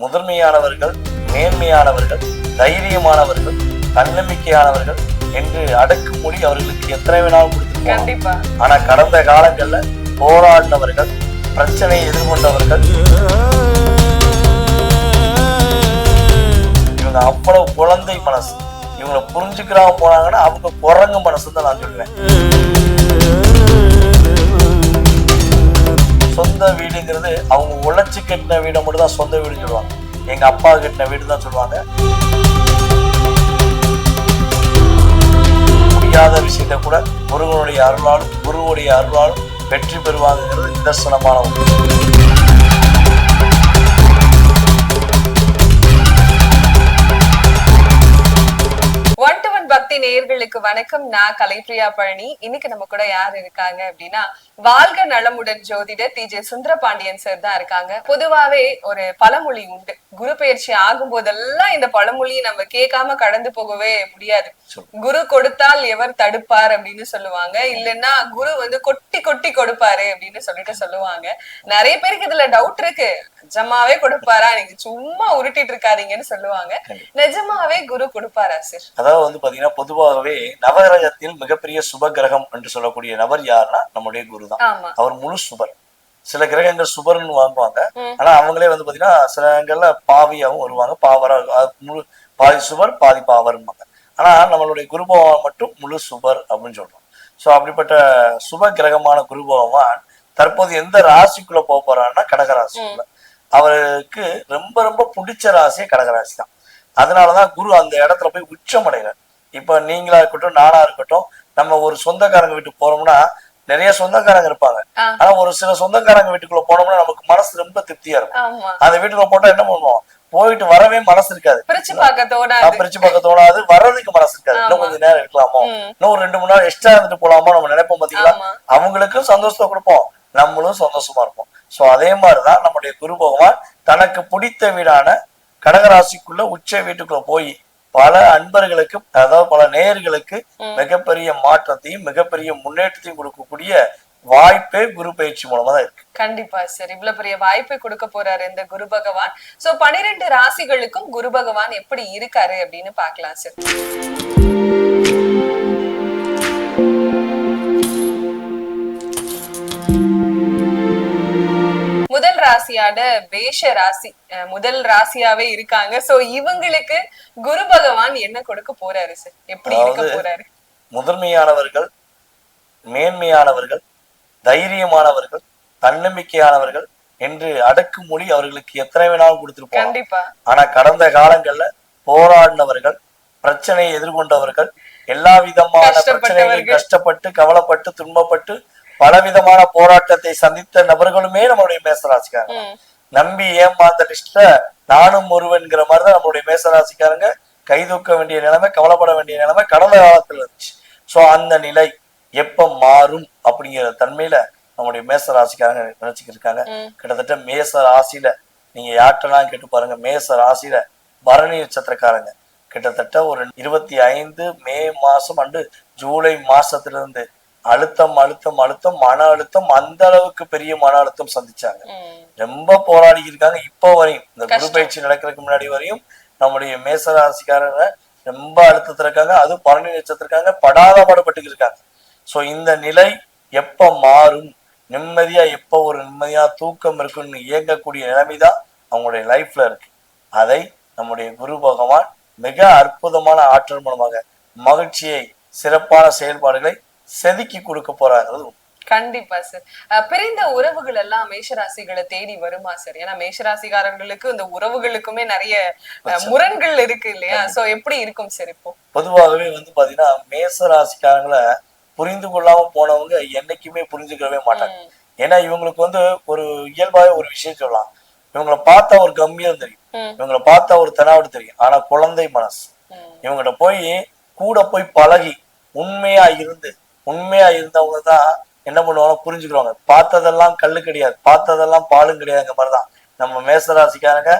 முதன்மையானவர்கள், மேன்மையானவர்கள், தைரியமானவர்கள், தன்னம்பிக்கையானவர்கள் என்று அடக்குமொழி அவர்களுக்கு எத்தனை வேணாலும் கொடுத்துருக்கோம். ஆனா கடந்த காலங்கள்ல போராடினவர்கள், பிரச்சனையை எதிர்கொண்டவர்கள், இவங்க அவ்வளவு குழந்தை மனசு. இவங்களை புரிஞ்சுக்கிறாம போனாங்கன்னா அவங்க குரங்கு மனசு தான் நான் சொல்லுவேன். சொந்த வீடுங்கிறது அவங்க உழைச்சி கட்டின வீடை மட்டும் தான் சொந்த வீடுன்னு சொல்லுவாங்க. எங்க அப்பா கட்டின வீடு தான் சொல்லுவாங்க. முடியாத விஷயத்த கூட முருகனுடைய அருளாலும் குருவுடைய அருளாலும் வெற்றி பெறுவாங்கிறது நிதர்சனமான ஒன்று. பக்தி நேயர்களுக்கு வணக்கம். நான் கலைப்பிரியா பழனி. இன்னைக்கு நம்ம கூட யார் இருக்காங்க அப்படின்னா, வாழ்க நலமுடன் ஜோதிடர் TJ சுந்தரபாண்டியன் சார் தான் இருக்காங்க. பொதுவாவே ஒரு பழமொழி உண்டு, குரு பயிற்சி ஆகும் போதெல்லாம் இந்த பழமொழியை நம்ம கேட்காம கடந்து போகவே முடியாது. குரு கொடுத்தால் எவர் தடுப்பார் அப்படின்னு சொல்லுவாங்க. இல்லைன்னா குரு கொட்டி கொட்டி கொடுப்பாரு அப்படின்னு சொல்லுவாங்க. நிறைய பேருக்கு இதுல டவுட் இருக்கு, நிஜமாவே கொடுப்பாரா, நீங்க சும்மா உருட்டிட்டு இருக்காதீங்கன்னு சொல்லுவாங்க. நிஜமாவே குரு கொடுப்பாரா சார்? அதாவது பாத்தீங்கன்னா, பொதுவாகவே நவகிரகத்தில் மிகப்பெரிய சுப கிரகம் என்று சொல்லக்கூடிய நபர் யாருன்னா நம்முடைய குரு தான். அவர் முழு சுபர். சில கிரகங்கள் சுபர்னு வாங்குவாங்க, ஆனா அவங்களே பாத்தீங்கன்னா சில இடங்கள்ல பாவியாவும் வருவாங்க. முழு பாதி சுபர் பாதி பாவர்பாங்க. ஆனா நம்மளுடைய குரு பகவான் மட்டும் முழு சுபர் அப்படின்னு சொல்றோம். சோ அப்படிப்பட்ட சுப கிரகமான குரு பகவான் தற்போது எந்த ராசிக்குள்ள போக போறாருன்னா கடகராசிக்குள்ள. அவருக்கு ரொம்ப ரொம்ப பிடிச்ச ராசியே கடகராசி தான். அதனாலதான் குரு அந்த இடத்துல போய் உச்சமடைகிறார். இப்ப நீங்களா இருக்கட்டும், நானா இருக்கட்டும், நம்ம ஒரு சொந்தக்காரங்க வீட்டுக்கு போறோம்னா நிறைய சொந்தக்காரங்க இருப்பாங்க. ஆனா ஒரு சில சொந்தக்காரங்க வீட்டுக்குள்ள போனோம்னா நமக்கு மனசு ரொம்ப திருப்தியா இருக்கும். அந்த வீட்டுக்குள்ள போட்டா என்ன பண்ணுவோம், போயிட்டு வரவே மனசு இருக்காது, பிரிச்சு பார்க்க தோணாது, வர்றதுக்கு மனசு இருக்காது. இன்னும் கொஞ்சம் நேரம் இருக்கலாமோ, இன்னும் ஒரு 2 மணி நேரம் எக்ஸ்ட்ரா இருந்துட்டு போலாமோ நம்ம நினைப்போம். பாத்தீங்களா, அவங்களுக்கும் சந்தோஷத்தை கொடுப்போம், நம்மளும் சந்தோஷமா இருப்போம். சோ அதே மாதிரிதான் நம்முடைய குரு பகவான் தனக்கு பிடித்த வீடான கடகராசிக்குள்ள உச்ச வீட்டுக்குள்ள போய் பல அன்பர்களுக்கு, அதாவது பல நேயர்களுக்கு மிகப்பெரிய மாற்றத்தையும் மிகப்பெரிய முன்னேற்றத்தையும் கொடுக்கக்கூடிய வாய்ப்பே குரு பயிற்சி மூலமா தான் இருக்கு. கண்டிப்பா சார், இவ்வளவு பெரிய வாய்ப்பை கொடுக்க போறாரு இந்த குரு பகவான். சோ 12 ராசிகளுக்கும் குரு பகவான் எப்படி இருக்காரு அப்படின்னு பாக்கலாம் சார். முதல் ராசியான மேஷ ராசி முதல் ராசியாவே இருக்காங்க. சோ இவங்களுக்கு குரு பகவான் என்ன கொடுக்க போறாரு சார், எப்படி இருக்க போறாரு? முதன்மையானவர்கள், மேன்மையானவர்கள், தைரியமானவர்கள், தன்னம்பிக்கையானவர்கள் என்று அடக்குமொழி அவர்களுக்கு எத்தனை வேணாலும் கொடுத்திருப்போம். கண்டிப்பா. ஆனா கடந்த காலங்கள்ல போராடினவர்கள், பிரச்சனையை எதிர்கொண்டவர்கள், எல்லா விதமான பிரச்சனைகளையும் கஷ்டப்பட்டு கவலைப்பட்டு துன்பப்பட்டு பலவிதமான போராட்டத்தை சந்தித்த நபர்களுமே நம்மளுடைய மேசராசிக்காரங்க. நம்பி ஏமாந்த லிஸ்ட்ல நானும் ஒருவன்கிற மாதிரிதான் நம்மளுடைய மேசராசிக்காரங்க கை தூக்க வேண்டிய நிலைமை, கவலைப்பட வேண்டிய நிலைமை கடந்த காலத்துல இருந்துச்சு. சோ அந்த நிலை எப்ப மாறும் அப்படிங்கிற தன்மையில நம்முடைய மேசராசிக்காரங்க நினைச்சுக்கிட்டு இருக்காங்க. கிட்டத்தட்ட மேச ராசியில நீங்க யார்ட்டெல்லாம் கேட்டு பாருங்க, மேச ராசியில பரணி நட்சத்திரக்காரங்க கிட்டத்தட்ட ஒரு 25 மே மாசம் அண்டு ஜூலை மாசத்திலிருந்து அழுத்தம் அழுத்தம் அழுத்தம் மன அழுத்தம், அந்த அளவுக்கு பெரிய மன அழுத்தம் சந்திச்சாங்க. ரொம்ப போராடி இருக்காங்க. இப்போ வரையும் இந்த குரு பயிற்சி நடக்கிறதுக்கு முன்னாடி வரையும் நம்முடைய மேசராசிக்காரங்க ரொம்ப அழுத்தத்துல இருக்காங்க. அது பரணி நட்சத்திரக்காரங்க படாத பாடுபட்டு இருக்காங்க. சோ இந்த நிலை எப்ப மாறும், நிம்மதியா எப்ப ஒரு நிம்மதியா தூக்கம் இருக்குன்னு இயங்கக்கூடிய நிலைமைதான் அவங்களுடைய லைஃப்ல இருக்கு. அதை நம்முடைய குரு பகவான் மிக அற்புதமான ஆற்றல் மூலமாக மகிழ்ச்சியை, சிறப்பான செயல்பாடுகளை செதுக்கி கொடுக்க போறாங்கிறது. கண்டிப்பா சார். பிரிந்த உறவுகள் எல்லாம் மேஷராசிகளை தேடி வருமா சார்? ஏன்னா மேஷராசிக்காரர்களுக்கு இந்த உறவுகளுக்குமே நிறைய முரண்கள் இருக்கு இல்லையா? சோ எப்படி இருக்கும் சார்? இப்போ பொதுவாகவே பாத்தீங்கன்னா மேஷராசிக்காரங்களை புரிந்து கொள்ளாம போனவங்க என்னைக்குமே புரிஞ்சுக்கவே மாட்டாங்க. ஏன்னா இவங்களுக்கு ஒரு இயல்பாவே ஒரு விஷயம் சொல்லலாம், இவங்களை பார்த்தா ஒரு கம்பீரம் தெரியும், இவங்களை பார்த்தா ஒரு தெனாவடு தெரியும். ஆனா குழந்தை மனசு. இவங்ககிட்ட போய் கூட போய் பழகி உண்மையா இருந்தவங்க தான் என்ன பண்ணுவாங்க, புரிஞ்சுக்கிறவங்க. பார்த்ததெல்லாம் கல்லு கிடையாது, பார்த்ததெல்லாம் பாலும் கிடையாதுங்க மாதிரிதான் நம்ம மேசராசிக்காரங்க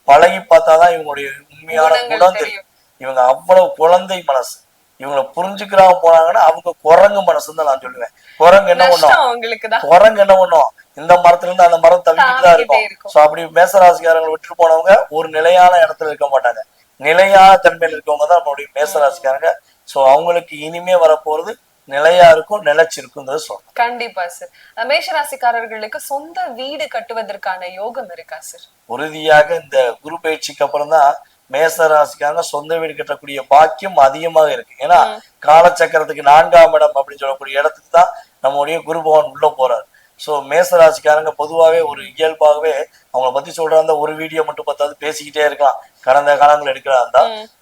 பழகி பார்த்தாதான் இவங்களுடைய உண்மையான குணம் தெரியும். இவங்க அவ்வளவு குழந்தை மனசு. இவங்களை புரிஞ்சுக்கிறாம போனாங்கன்னா அவங்க குரங்கு மனசுன்னு தான் நான் சொல்லுவேன். குரங்கு என்ன பண்ணும், நஷ்டம் அவங்களுக்குதான். குரங்கு என்ன பண்ணும், இந்த மரத்துல இருந்து அந்த மரம் தவிக்கிட்டு தான் தாவிக்கிட்டே இருக்கும். இருக்கும். சோ அப்படி மேசராசிக்காரங்களை விட்டுட்டு போனவங்க ஒரு நிலையான இடத்துல இருக்க மாட்டாங்க. நிலையான தன்மையில் இருக்கவங்க தான் நம்மளுடைய மேசராசிக்காரங்க. சோ அவங்களுக்கு இனிமே வரப்போறது நிலையா இருக்கும், நிலைச்சிருக்குங்கிறது சொல்றேன். கண்டிப்பா சார். மேஷராசிக்காரர்களுக்கு சொந்த வீடு கட்டுவதற்கான யோகம் இருக்கா சார்? உறுதியாக இந்த குரு பயிற்சிக்கு அப்புறம் தான் மேசராசிக்காரங்க சொந்த வீடு கட்டக்கூடிய பாக்கியம் அதிகமாக இருக்கு. ஏன்னா காலச்சக்கரத்துக்கு 4ஆம் இடம் அப்படின்னு சொல்லக்கூடிய இடத்துக்கு தான் நம்முடைய குரு பகவான் உள்ள போறாரு. சோ மேசராசிக்காரங்க பொதுவாகவே ஒரு இயல்பாகவே அவங்கள பத்தி சொல்றாங்க, ஒரு வீடியோ மட்டும் பார்த்தாது பேசிக்கிட்டே இருக்கலாம். கடந்த காலங்கள் எடுக்கிறாங்க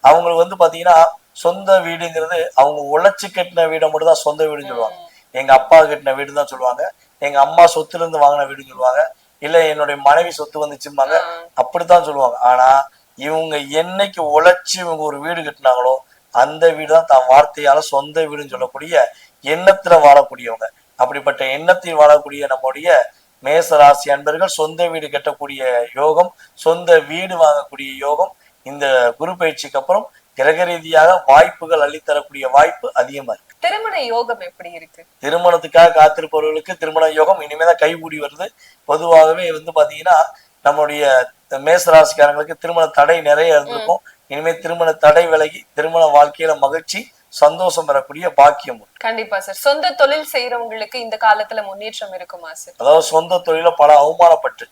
அவங்களுக்கு வந்து பாத்தீங்கன்னா சொந்த வீடுங்கிறது அவங்க உழைச்சு கட்டின வீடை மட்டும் தான் சொந்த வீடுன்னு சொல்லுவாங்க. எங்க அப்பா கட்டின வீடு தான் சொல்லுவாங்க, எங்க அம்மா சொத்துல இருந்து வாங்கின வீடுன்னு சொல்லுவாங்க, இல்ல என்னுடைய மனைவி சொத்து வந்துச்சும்பாங்க, அப்படித்தான் சொல்லுவாங்க. ஆனா இவங்க என்னைக்கு உழைச்சு இவங்க ஒரு வீடு கட்டினாங்களோ அந்த வீடு தான் தான் வார்த்தையால சொந்த வீடுன்னு சொல்லக்கூடிய எண்ணத்துல வாழக்கூடியவங்க. அப்படிப்பட்ட எண்ணத்தில் வாழக்கூடிய நம்முடைய மேசராசி அன்பர்கள் சொந்த வீடு கட்டக்கூடிய யோகம், சொந்த வீடு வாங்கக்கூடிய யோகம் இந்த குரு பயிற்சிக்கு அப்புறம் கிரக ரீதியாக வாய்ப்புகள் அள்ளித்தரக்கூடிய வாய்ப்பு அதிகமா இருக்கு. திருமண யோகம் எப்படி இருக்கு? திருமணத்துக்காக காத்திருப்பவர்களுக்கு திருமண யோகம் இனிமேதான் கைகூடி வருது. பொதுவாகவே வந்து பாத்தீங்கன்னா நம்மளுடைய மேசராசிக்காரங்களுக்கு திருமண தடை நிறைய இருந்திருக்கும். இனிமே திருமண தடை விலகி திருமண வாழ்க்கையில மகிழ்ச்சி சந்தோஷம் பெறக்கூடிய பாக்கியம். கண்டிப்பா சார். சொந்த தொழில் செய்யறவங்களுக்கு இந்த காலத்துல முன்னேற்றம் இருக்குமா சார்? அதாவது சொந்த தொழில பல அவமானப்பட்டு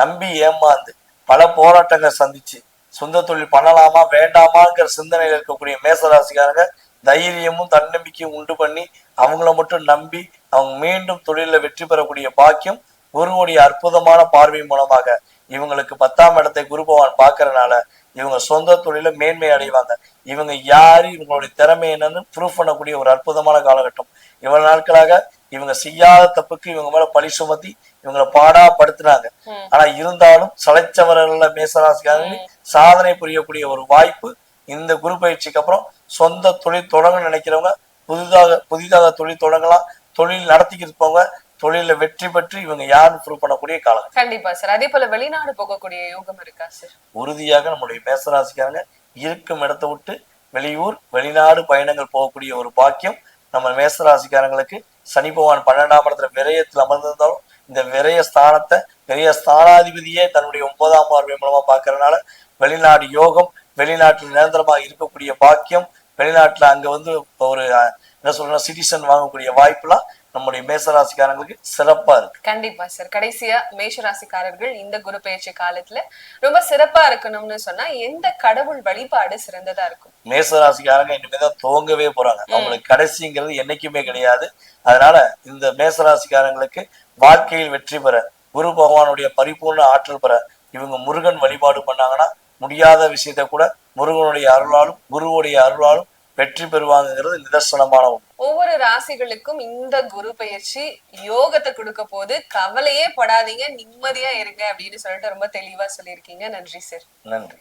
நம்பி ஏமாந்து பல போராட்டங்கள் சந்திச்சு சொந்த தொழில் பண்ணலாமா வேண்டாமாங்கிற சிந்தனையில் இருக்கக்கூடிய மேசராசிக்காரங்க தைரியமும் தன்னம்பிக்கையும் உண்டு பண்ணி அவங்கள மட்டும் நம்பி அவங்க மீண்டும் தொழில வெற்றி பெறக்கூடிய பாக்கியம் குருவுடைய அற்புதமான பார்வை மூலமாக இவங்களுக்கு 10ஆம் இடத்தை குரு பகவான் பார்க்கறதுனால இவங்க சொந்த தொழில மேன்மை அடைவாங்க. இவங்க யாரு, இவங்களுடைய திறமை என்னன்னு ப்ரூவ் பண்ணக்கூடிய ஒரு அற்புதமான காலகட்டம். இவ்வளவு நாட்களாக இவங்க செய்யாத தப்புக்கு இவங்க மேல பழி சுமத்தி இவங்களை பாடா படுத்துனாங்க. ஆனா இருந்தாலும் சளைச்சவர்கள மேசராசிக்காரர்கள் சாதனை புரியக்கூடிய ஒரு வாய்ப்பு இந்த குரு பயிற்சிக்கு அப்புறம் சொந்த தொழில் தொடங்க நினைக்கிறவங்க புதிதாக தொழில் தொடங்கலாம். தொழில் நடத்திக்கிட்டு இருப்பவங்க தொழில வெற்றி பெற்று இவங்க யாருன்னு ப்ரூவ் பண்ணக்கூடிய காலம். கண்டிப்பா சார். அதே போல வெளிநாடு போகக்கூடிய யோகம் இருக்கா சார்? உறுதியாக நம்முடைய மேசராசிக்காரங்க இருக்கும் இடத்தை விட்டு வெளியூர் வெளிநாடு பயணங்கள் போகக்கூடிய ஒரு பாக்கியம் நம்ம மேசராசிக்காரங்களுக்கு. சனி பகவான் 12ஆம் இடத்துல விரயத்தில் அமர்ந்திருந்தாலும் இந்த விரய ஸ்தானத்தை விரய ஸ்தானாதிபதியே தன்னுடைய 9ஆம் பார்வை மூலமா பார்க்கறதுனால வெளிநாடு யோகம், வெளிநாட்டில் நிரந்தரமாக இருக்கக்கூடிய பாக்கியம், வெளிநாட்டுல அங்க வந்து ஒரு என்ன சொல்றோம் சிட்டிசன் வாங்கக்கூடிய வாய்ப்புலாம் நம்முடைய மேசராசிக்காரங்களுக்கு சிறப்பா இருக்கு. கண்டிப்பா சார். கடைசியா மேஷராசிக்காரர்கள் இந்த குரு பயிற்சி காலத்துல ரொம்ப சிறப்பா இருக்கணும்னு சொன்னா எந்த கடவுள் வழிபாடு சிறந்ததா இருக்கும்? மேசராசிக்காரங்க இனிமேதான் துவங்கவே போறாங்க. அவங்களுக்கு கடைசிங்கிறது என்னைக்குமே கிடையாது. அதனால இந்த மேசராசிக்காரங்களுக்கு வாழ்க்கையில் வெற்றி பெற குரு பகவானுடைய பரிபூர்ண ஆற்றல் பெற இவங்க முருகன் வழிபாடு பண்ணாங்கன்னா முடியாத விஷயத்த கூட முருகனுடைய அருளாலும் குருவுடைய அருளாலும் வெற்றி பெறுவாங்கிறது நிதர்சனமான ஒன்று. ஒவ்வொரு ராசிகளுக்கும் இந்த குரு பயிற்சி யோகத்தை கொடுக்க போது கவலையே படாதீங்க, நிம்மதியா இருங்க அப்படின்னு சொல்லிட்டு ரொம்ப தெளிவா சொல்லியிருக்கீங்க. நன்றி சார். நன்றி.